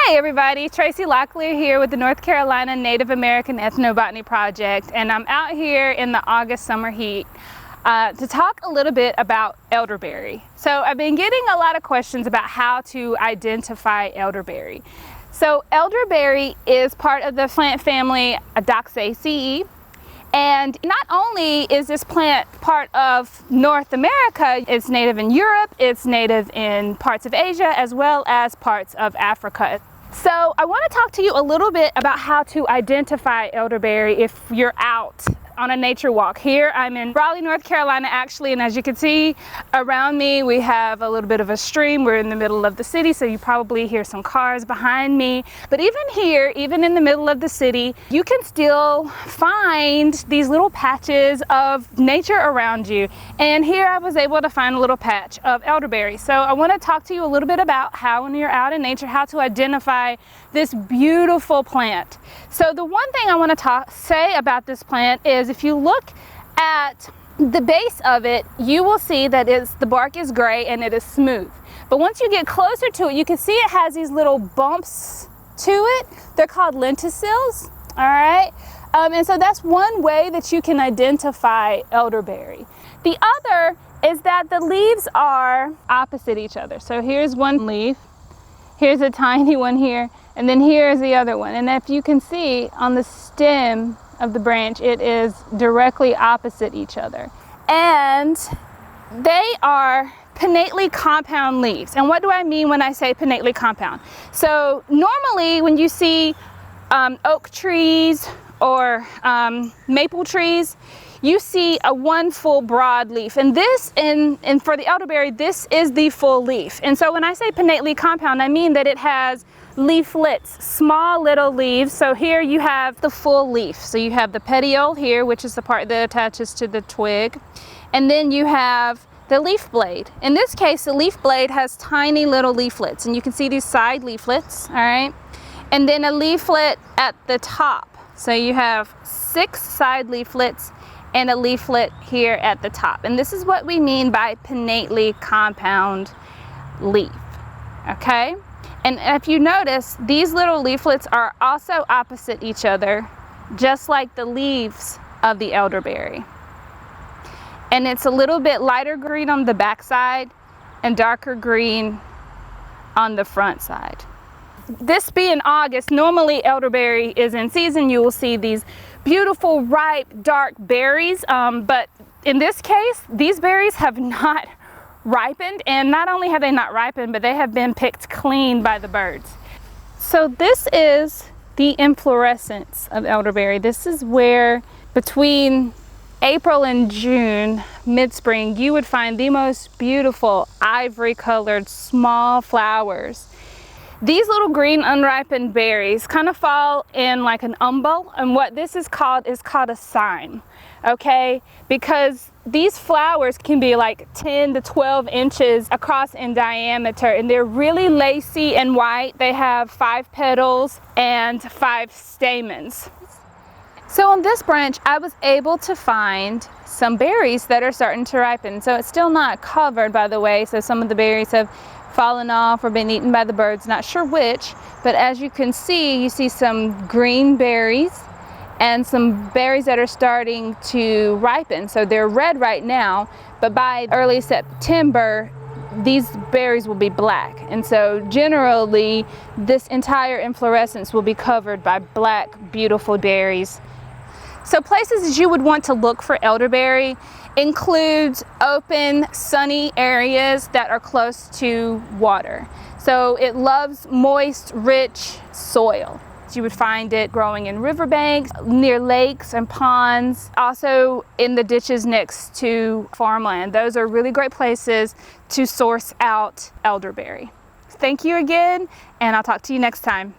Hey everybody, Tracie Locklear here with the North Carolina Native American Ethnobotany Project, and I'm out here in the August summer heat to talk a little bit about elderberry. So I've been getting a lot of questions about how to identify elderberry. So elderberry is part of the plant family Doxaceae. And not only is this plant part of North America, it's native in Europe, it's native in parts of Asia, as well as parts of Africa. So I want to talk to you a little bit about how to identify elderberry if you're out on a nature walk. Here I'm in Raleigh, North Carolina actually, and as you can see around me we have a little bit of a stream. We're in the middle of the city, so you probably hear some cars behind me. But even here, even in the middle of the city, you can still find these little patches of nature around you. And here I was able to find a little patch of elderberry. So I want to talk to you a little bit about how, when you're out in nature, how to identify this beautiful plant. So the one thing I want to say about this plant is if you look at the base of it, you will see that the bark is gray and it is smooth. But once you get closer to it, you can see it has these little bumps to it. They're called lenticels, all right? And so that's one way that you can identify elderberry. The other is that the leaves are opposite each other. So here's one leaf, here's a tiny one here, and then here's the other one. And if you can see on the stem of the branch, it is directly opposite each other. And they are pinnately compound leaves. And what do I mean when I say pinnately compound? So normally when you see oak trees or maple trees, you see one full broad leaf. And this, and for the elderberry, this is the full leaf. And so when I say pinnately compound, I mean that it has leaflets, small little leaves. So here you have the full leaf. So you have the petiole here, which is the part that attaches to the twig. And then you have the leaf blade. In this case, the leaf blade has tiny little leaflets, and you can see these side leaflets, all right? And then a leaflet at the top. So you have 6 side leaflets and a leaflet here at the top. And this is what we mean by pinnately compound leaf, okay? And if you notice, these little leaflets are also opposite each other, just like the leaves of the elderberry. And it's a little bit lighter green on the back side and darker green on the front side. This being August, normally elderberry is in season. You will see these beautiful, ripe, dark berries. But in this case, these berries have not ripened, and not only have they not ripened, but they have been picked clean by the birds. So this is the inflorescence of elderberry. This is where between April and June, mid-spring, you would find the most beautiful ivory colored small flowers. These little green unripened berries kind of fall in like an umbel, and what this is called a cyme, okay? Because these flowers can be like 10 to 12 inches across in diameter, and they're really lacy and white. They have 5 petals and 5 stamens. So on this branch, I was able to find some berries that are starting to ripen. So it's still not covered, by the way, so some of the berries have fallen off or been eaten by the birds, not sure which, but as you can see, you see some green berries and some berries that are starting to ripen. So they're red right now, but by early September, these berries will be black. And so generally, this entire inflorescence will be covered by black, beautiful berries. So places that you would want to look for elderberry includes open, sunny areas that are close to water. So it loves moist, rich soil. You would find it growing in riverbanks, near lakes and ponds, also in the ditches next to farmland. Those are really great places to source out elderberry. Thank you again, and I'll talk to you next time.